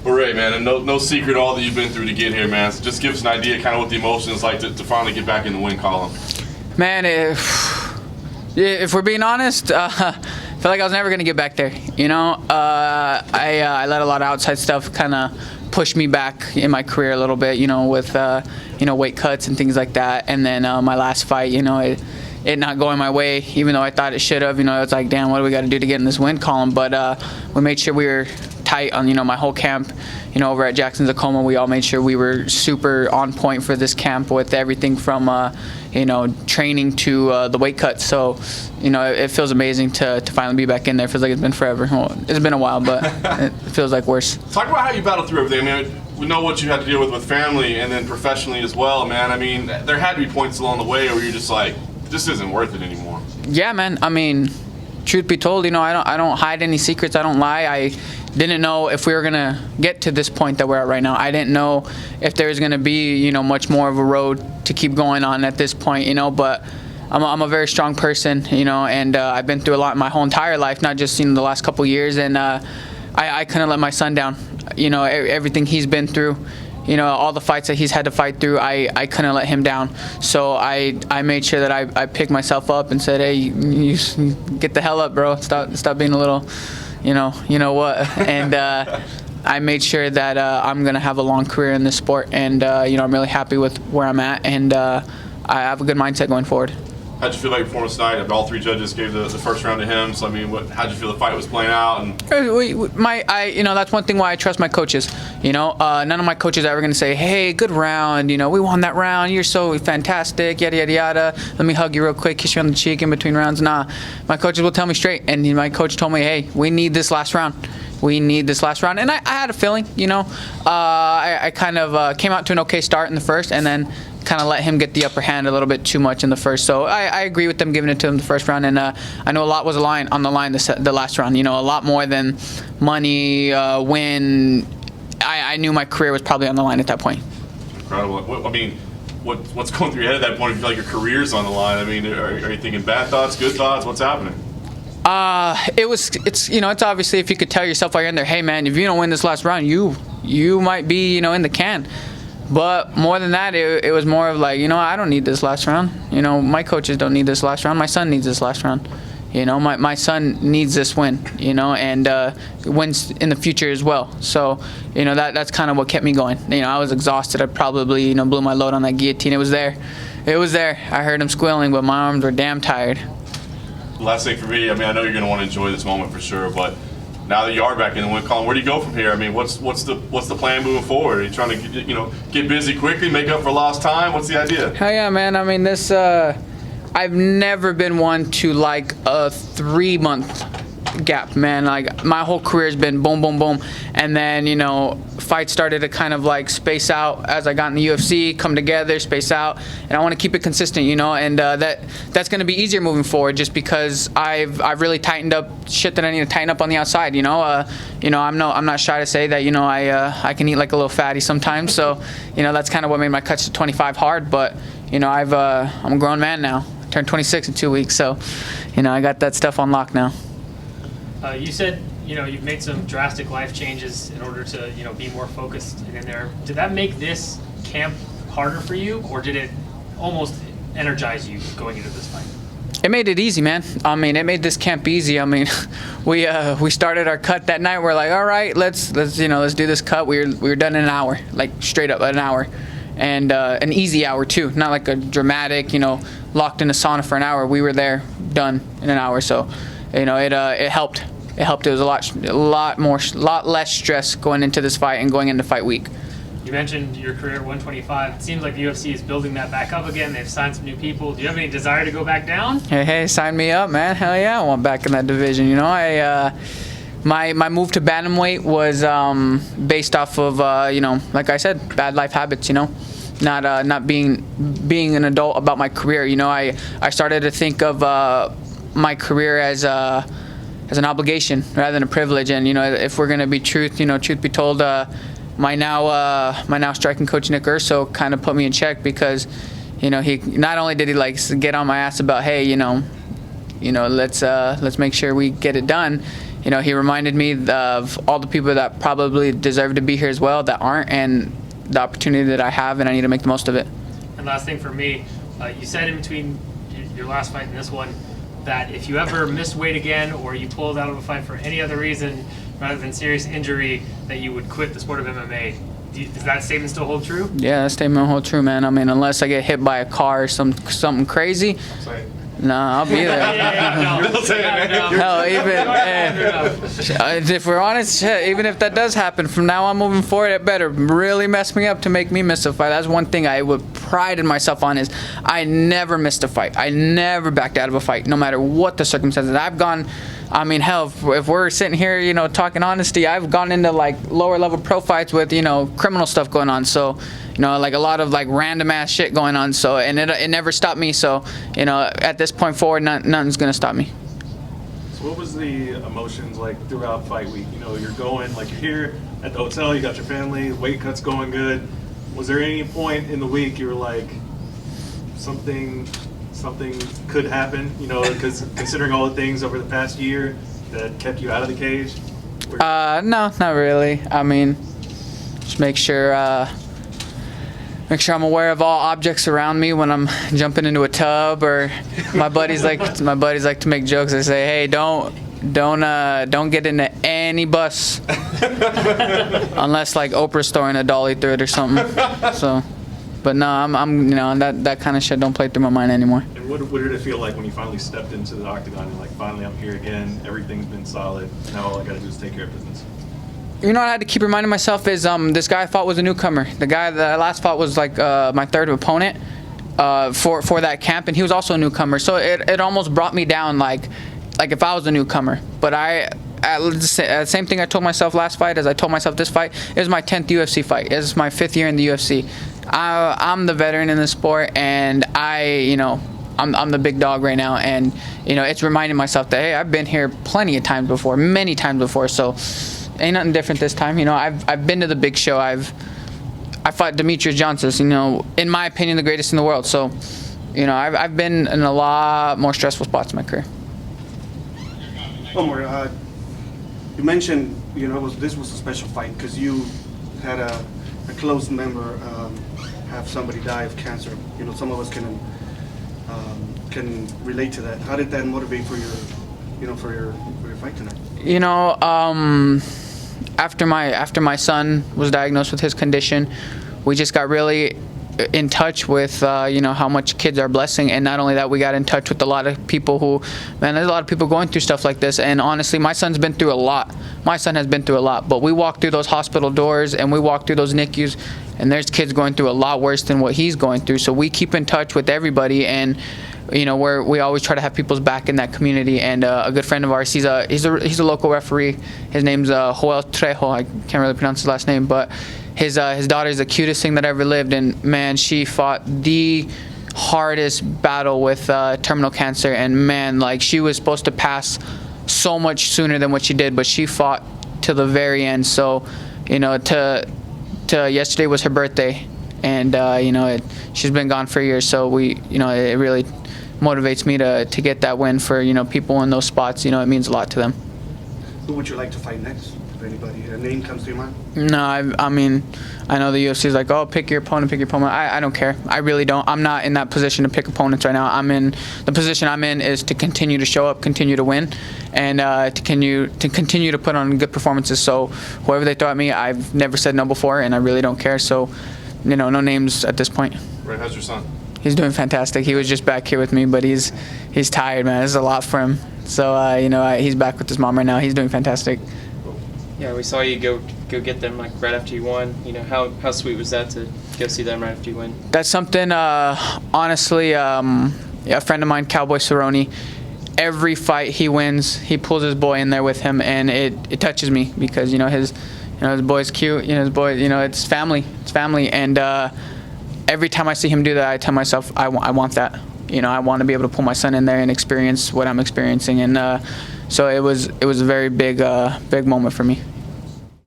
Well, Ray, man, and no secret all that you've been through to get here, man. So just give us an idea kind of what the emotion is like to finally get back in the win column. Man, if we're being honest, I feel like I was never going to get back there. You know, I let a lot of outside stuff kind of push me back in my career a little bit, you know, with, weight cuts and things like that. And then my last fight, you know, it not going my way, even though I thought it should have. You know, it's like, damn, what do we got to do to get in this win column? But we made sure we were tight on, you know, my whole camp. You know, over at Jackson Tacoma, we all made sure we were super on point for this camp with everything from, training to the weight cuts. So, you know, it feels amazing to finally be back in there. It feels like it's been forever. Well, it's been a while, but it feels like worse. Talk about how you battled through everything. I mean, we know what you had to deal with family and then professionally as well, man. I mean, there had to be points along the way where you're just like, this isn't worth it anymore. Yeah, man. I mean, truth be told, you know, I don't hide any secrets. I don't lie. I didn't know if we were gonna get to this point that we're at right now. I didn't know if there was gonna be, you know, much more of a road to keep going on at this point, you know. But I'm a very strong person, you know, and I've been through a lot my whole entire life, not just the last couple years. And I couldn't let my son down. You know, everything he's been through. You know, all the fights that he's had to fight through, I couldn't let him down. So I made sure that I picked myself up and said, hey, you get the hell up, bro. Stop being a little, you know what. And I made sure that I'm going to have a long career in this sport. And, I'm really happy with where I'm at. And I have a good mindset going forward. How'd you feel like performance tonight? All three judges gave the first round to him. So I mean, how'd you feel the fight was playing out? And that's one thing why I trust my coaches. You know, none of my coaches are ever gonna say, "Hey, good round. You know, we won that round. You're so fantastic. Yada yada yada. Let me hug you real quick, kiss you on the cheek in between rounds." Nah, my coaches will tell me straight. And my coach told me, "Hey, we need this last round. We need this last round." And I had a feeling. You know, I kind of came out to an okay start in the first, and then kind of let him get the upper hand a little bit too much in the first. So I agree with them giving it to him the first round, and I know a lot was on the line the last round. You know, a lot more than money, win. I knew my career was probably on the line at that point. Incredible. What's going through your head at that point? If you feel like your career's on the line, I mean, are you thinking bad thoughts, good thoughts? What's happening? It's obviously, if you could tell yourself while you're in there, hey man, if you don't win this last round, you might be, in the can. But more than that, it was more of like, I don't need this last round. My coaches don't need this last round. My son needs this last round. My son needs this win, and wins in the future as well. So, that's kind of what kept me going. I was exhausted. I probably, blew my load on that guillotine. It was there. I heard him squealing, but my arms were damn tired. Last thing for me, I know you're going to want to enjoy this moment for sure, but now that you are back in the win column, where do you go from here? I mean, what's the plan moving forward? Are you trying to get busy quickly, make up for lost time? What's the idea? Hell yeah, man. I mean, this I've never been one to like a 3-month gap, man. Like my whole career has been boom, boom, boom, and then fights started to kind of like space out as I got in the UFC, come together, space out, and I want to keep it consistent, and that's going to be easier moving forward, just because I've really tightened up shit that I need to tighten up on the outside. I'm not shy to say that I can eat like a little fatty sometimes, so that's kind of what made my cuts to 25 hard. But I'm a grown man now. I turned 26 in 2 weeks, so I got that stuff on lock now. You said you've made some drastic life changes in order to be more focused and in there. Did that make this camp harder for you, or did it almost energize you going into this fight? It made it easy, man. I mean, it made this camp easy. I mean, we started our cut that night. We're like, all right, let's do this cut. We were done in an hour, like straight up an hour, and an easy hour too, not like a dramatic, locked in a sauna for an hour. We were there, done in an hour. So, it helped. It helped. It was a lot less stress going into this fight and going into fight week. You mentioned your career at 125. It seems like the UFC is building that back up again. They've signed some new people. Do you have any desire to go back down? Hey, sign me up, man. Hell yeah, I want back in that division. My move to bantamweight was based off of like I said, bad life habits. Not being an adult about my career. I started to think of my career as an obligation rather than a privilege. And if we're gonna be truth be told, my now striking coach Nick Urso kind of put me in check, because he not only did he like get on my ass about, hey, let's make sure we get it done. you know, he reminded me of all the people that probably deserve to be here as well that aren't, and the opportunity that I have, and I need to make the most of it. And last thing for me, you said in between your last fight and this one that if you ever missed weight again or you pulled out of a fight for any other reason rather than serious injury, that you would quit the sport of MMA. Does that statement still hold true? Yeah, that statement holds true, man. I mean, unless I get hit by a car or something crazy, nah, I'll be there. Hell, if we're honest, even if that does happen, from now on moving forward, it better really mess me up to make me miss a fight. That's one thing I would pride in myself on, is I never missed a fight. I never backed out of a fight, no matter what the circumstances. I've gone, I mean, hell, if we're sitting here, you know, talking honesty, I've gone into like lower level pro fights with, you know, criminal stuff going on. So, you know, like a lot of like random ass shit going on. So, and it never stopped me. So, you know, at this point forward, nothing's gonna stop me. So what was the emotions like throughout fight week? You know, you're going, like, you're here at the hotel, you got your family, weight cut's going good. Was there any point in the week you were like, something could happen, you know, because considering all the things over the past year that kept you out of the cage? No, not really. I mean, just make sure I'm aware of all objects around me when I'm jumping into a tub, or my buddies like to make jokes. They say, hey, don't get into any bus unless like Oprah's throwing a dolly through it or something. So, but no, I'm you know, that kind of shit don't play through my mind anymore. And what did it feel like when you finally stepped into the octagon and like, finally I'm here again, everything's been solid, now all I gotta do is take care of business? You know what I had to keep reminding myself is this guy I fought was a newcomer. The guy that I last fought was like my third opponent for that camp, and he was also a newcomer. So it almost brought me down like if I was a newcomer. But the same thing I told myself last fight as I told myself this fight. It was my 10th UFC fight. It was my 5th year in the UFC. I'm the veteran in the sport, and I'm the big dog right now. And you know, it's reminding myself that, hey, I've been here plenty of times before, many times before. So ain't nothing different this time. You know, I've been to the big show. I fought Demetrius Johnson, you know, in my opinion, the greatest in the world. So, you know, I've been in a lot more stressful spots in my career. One more. You mentioned, you know, this was a special fight because you had a close member have somebody die of cancer. You know, some of us can relate to that. How did that motivate for your fight tonight? You know, after my son was diagnosed with his condition, we just got really in touch with you know, how much kids are blessing. And not only that, we got in touch with a lot of people who, man, there's a lot of people going through stuff like this. And honestly, my son's been through a lot. My son has been through a lot. But we walk through those hospital doors and we walk through those NICUs, and there's kids going through a lot worse than what he's going through. So we keep in touch with everybody, and you know, we always try to have people's back in that community. And a good friend of ours, he's a local referee. His name's Joel Trejo. I can't really pronounce his last name, but his daughter is the cutest thing that ever lived. And man, she fought the hardest battle with terminal cancer. And man, like, she was supposed to pass so much sooner than what she did, but she fought to the very end. So, you know, to yesterday was her birthday, and you know, she's been gone for years. So you know, it really motivates me to get that win for, you know, people in those spots. You know, it means a lot to them. Who would you like to fight next? If anybody, a name comes to your mind? No, I mean, I know the UFC is like, oh, pick your opponent. I don't care. I really don't. I'm not in that position to pick opponents right now. The position I'm in is to continue to show up, continue to win, and to continue to put on good performances. So whoever they throw at me, I've never said no before, and I really don't care. So, you know, no names at this point. Right, how's your son? He's doing fantastic. He was just back here with me, but he's tired, man. This is a lot for him. So, you know, he's back with his mom right now. He's doing fantastic. Yeah, we saw you go get them like right after you won. You know, how sweet was that to go see them right after you win? That's something, honestly, a friend of mine, Cowboy Cerrone, every fight he wins, he pulls his boy in there with him, and it touches me because, you know, his boy's cute. You know, his boy, you know, it's family. And every time I see him do that, I tell myself, I want that. You know, I want to be able to pull my son in there and experience what I'm experiencing. And so it was a very big moment for me.